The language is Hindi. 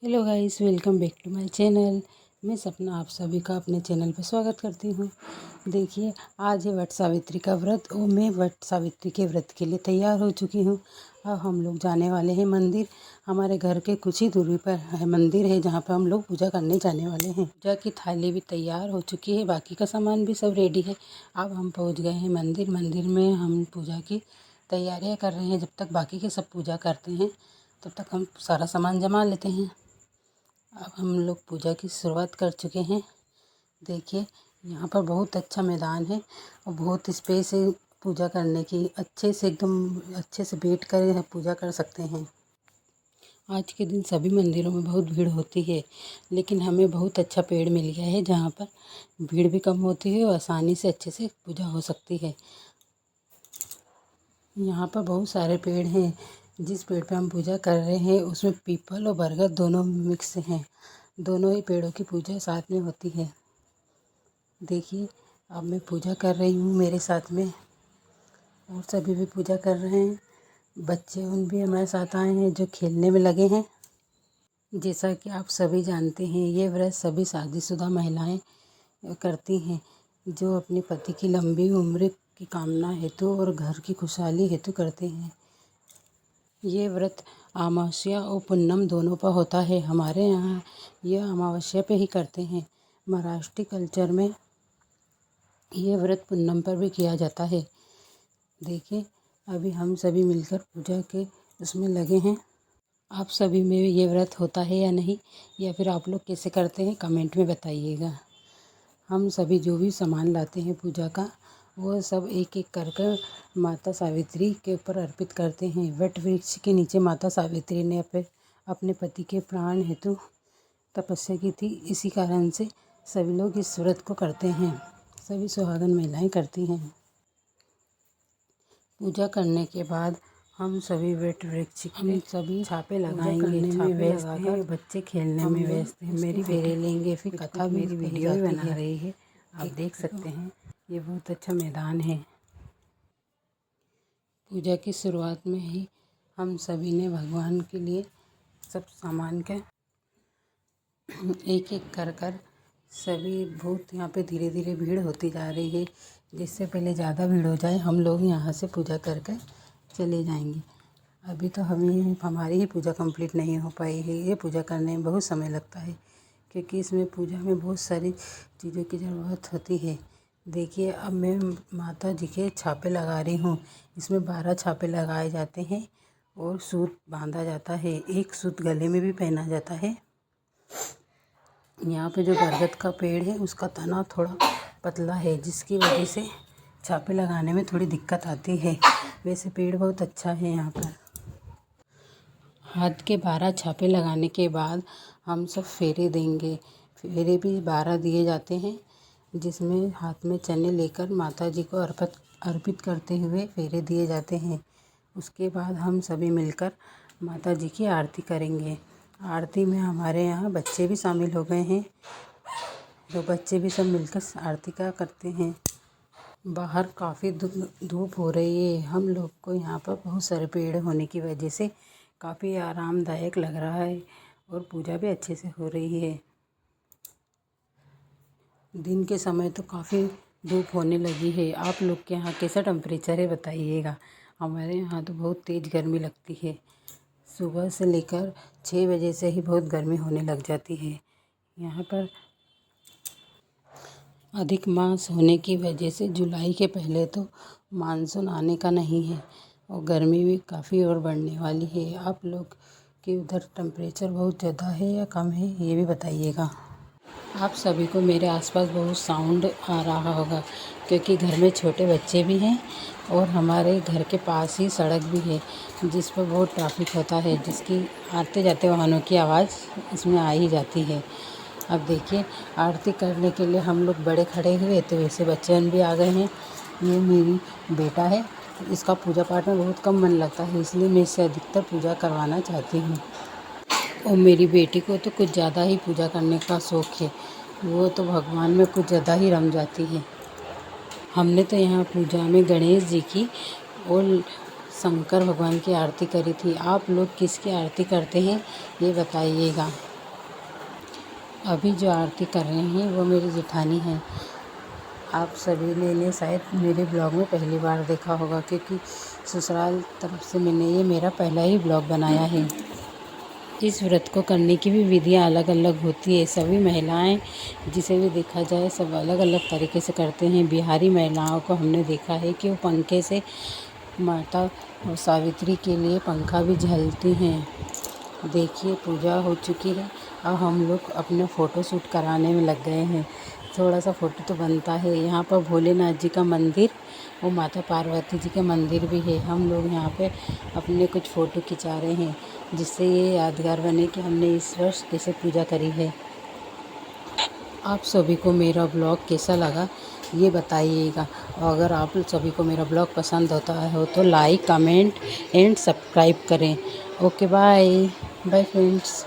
Hello guys, welcome back to my channel. मैं सपना आप सभी का अपने चैनल पर स्वागत करती हूँ। देखिए, आज है वट सावित्री का व्रत और मैं वट सावित्री के व्रत के लिए तैयार हो चुकी हूँ। अब हम लोग जाने वाले हैं मंदिर। हमारे घर के कुछ ही दूरी पर है मंदिर है, जहाँ पर हम लोग पूजा करने जाने वाले हैं। पूजा की थाली भी तैयार हो चुकी है, बाकी का सामान भी सब रेडी है। अब हम पहुँच गए हैं मंदिर। मंदिर में हम पूजा की तैयारियाँ कर रहे हैं। जब तक बाकी के सब पूजा करते हैं तब तक हम सारा सामान जमा लेते हैं। अब हम लोग पूजा की शुरुआत कर चुके हैं। देखिए, यहाँ पर बहुत अच्छा मैदान है और बहुत स्पेस है पूजा करने की। अच्छे से एकदम अच्छे से बैठ कर पूजा कर सकते हैं। आज के दिन सभी मंदिरों में बहुत भीड़ होती है, लेकिन हमें बहुत अच्छा पेड़ मिल गया है जहाँ पर भीड़ भी कम होती है और आसानी से अच्छे से पूजा हो सकती है। यहाँ पर बहुत सारे पेड़ हैं। जिस पेड़ पे हम पूजा कर रहे हैं उसमें पीपल और बरगद दोनों मिक्स हैं। दोनों ही पेड़ों की पूजा साथ में होती है। देखिए, अब मैं पूजा कर रही हूँ, मेरे साथ में और सभी भी पूजा कर रहे हैं। बच्चे उन भी हमारे साथ आए हैं जो खेलने में लगे हैं। जैसा कि आप सभी जानते हैं, ये व्रत सभी शादीशुदा महिलाएं करती हैं, जो अपने पति की लंबी उम्र की कामना हेतु और घर की खुशहाली हेतु करते हैं। ये व्रत अमावस्या और पूनम दोनों पर होता है। हमारे यहाँ यह अमावस्या पे ही करते हैं। महाराष्ट्री कल्चर में ये व्रत पूनम पर भी किया जाता है। देखिए, अभी हम सभी मिलकर पूजा के उसमें लगे हैं। आप सभी में ये व्रत होता है या नहीं, या फिर आप लोग कैसे करते हैं, कमेंट में बताइएगा। हम सभी जो भी सामान लाते हैं पूजा का, वो सब एक एक कर कर माता सावित्री के ऊपर अर्पित करते हैं। वट वृक्ष के नीचे माता सावित्री ने अपने पति के प्राण हेतु तपस्या की थी। इसी कारण से सभी लोग इस व्रत को करते हैं। सभी सुहागन महिलाएं करती हैं। पूजा करने के बाद हम सभी वट वृक्ष हम सभी छापे लगाएंगे। छापे व्यस्त हैं, बच्चे खेलने में व्यस्त हैं। मेरी फेरे लेंगे, फिर कथा मेरी वीडियो भी बना रही है। आप देख सकते हैं, ये बहुत अच्छा मैदान है। पूजा की शुरुआत में ही हम सभी ने भगवान के लिए सब सामान का एक एक कर कर सभी बहुत यहाँ पे धीरे धीरे भीड़ होती जा रही है। जिससे पहले ज़्यादा भीड़ हो जाए, हम लोग यहाँ से पूजा कर कर चले जाएंगे। अभी तो हमारी ही पूजा कंप्लीट नहीं हो पाई है। ये पूजा करने में बहुत समय लगता है, क्योंकि इसमें पूजा में बहुत सारी चीज़ों की ज़रूरत होती है। देखिए, अब मैं माता जी के छापे लगा रही हूँ। इसमें 12 छापे लगाए जाते हैं और सूत बांधा जाता है। एक सूत गले में भी पहना जाता है। यहाँ पे जो बरगद का पेड़ है उसका तना थोड़ा पतला है, जिसकी वजह से छापे लगाने में थोड़ी दिक्कत आती है। वैसे पेड़ बहुत अच्छा है। यहाँ पर हाथ के 12 छापे लगाने के बाद हम सब फेरे देंगे। फेरे भी 12 दिए जाते हैं, जिसमें हाथ में चने लेकर माता जी को अर्पित करते हुए फेरे दिए जाते हैं। उसके बाद हम सभी मिलकर माता जी की आरती करेंगे। आरती में हमारे यहाँ बच्चे भी शामिल हो गए हैं, तो बच्चे भी सब मिलकर आरती का करते हैं। बाहर काफ़ी धूप हो रही है। हम लोग को यहाँ पर बहुत सारे पेड़ होने की वजह से काफ़ी आरामदायक लग रहा है और पूजा भी अच्छे से हो रही है। दिन के समय तो काफ़ी धूप होने लगी है। आप लोग के यहाँ कैसा टेम्परेचर है बताइएगा। हमारे यहाँ तो बहुत तेज़ गर्मी लगती है। सुबह से लेकर 6 बजे से ही बहुत गर्मी होने लग जाती है। यहाँ पर अधिक मास होने की वजह से जुलाई के पहले तो मानसून आने का नहीं है और गर्मी भी काफ़ी और बढ़ने वाली है। आप लोग के उधर टेम्परेचर बहुत ज़्यादा है या कम है, ये भी बताइएगा। आप सभी को मेरे आसपास बहुत साउंड आ रहा होगा, क्योंकि घर में छोटे बच्चे भी हैं और हमारे घर के पास ही सड़क भी है, जिस पर बहुत ट्रैफिक होता है, जिसकी आते जाते वाहनों की आवाज़ इसमें आ ही जाती है। अब देखिए, आरती करने के लिए हम लोग बड़े खड़े हुए, तो वैसे बच्चे भी आ गए हैं। ये मेरी बेटा है, इसका पूजा पाठ में बहुत कम मन लगता है, इसलिए मैं इससे अधिकतर पूजा करवाना चाहती हूँ। और मेरी बेटी को तो कुछ ज़्यादा ही पूजा करने का शौक़ है। वो तो भगवान में कुछ ज़्यादा ही रम जाती है। हमने तो यहाँ पूजा में गणेश जी की और शंकर भगवान की आरती करी थी। आप लोग किसकी आरती करते हैं, ये बताइएगा। अभी जो आरती कर रहे हैं वो मेरी जेठानी हैं। आप सभी ने शायद मेरे ब्लॉग में पहली बार देखा होगा, क्योंकि ससुराल तरफ से मैंने ये मेरा पहला ही ब्लॉग बनाया है। इस व्रत को करने की भी विधियाँ अलग अलग होती है। सभी महिलाएं जिसे भी देखा जाए सब अलग अलग तरीके से करते हैं। बिहारी महिलाओं को हमने देखा है कि वो पंखे से माता सावित्री के लिए पंखा भी झलती हैं। देखिए पूजा हो चुकी है, अब हम लोग अपने फ़ोटो शूट कराने में लग गए हैं। थोड़ा सा फ़ोटो तो बनता है। यहाँ पर भोलेनाथ जी का मंदिर और माता पार्वती जी का मंदिर भी है। हम लोग यहाँ पे अपने कुछ फ़ोटो खिंचा रहे हैं, जिससे ये यादगार बने कि हमने इस वर्ष कैसे पूजा करी है। आप सभी को मेरा ब्लॉग कैसा लगा ये बताइएगा, और अगर आप सभी को मेरा ब्लॉग पसंद होता हो तो लाइक, कमेंट एंड सब्सक्राइब करें। Okay, bye bye friends.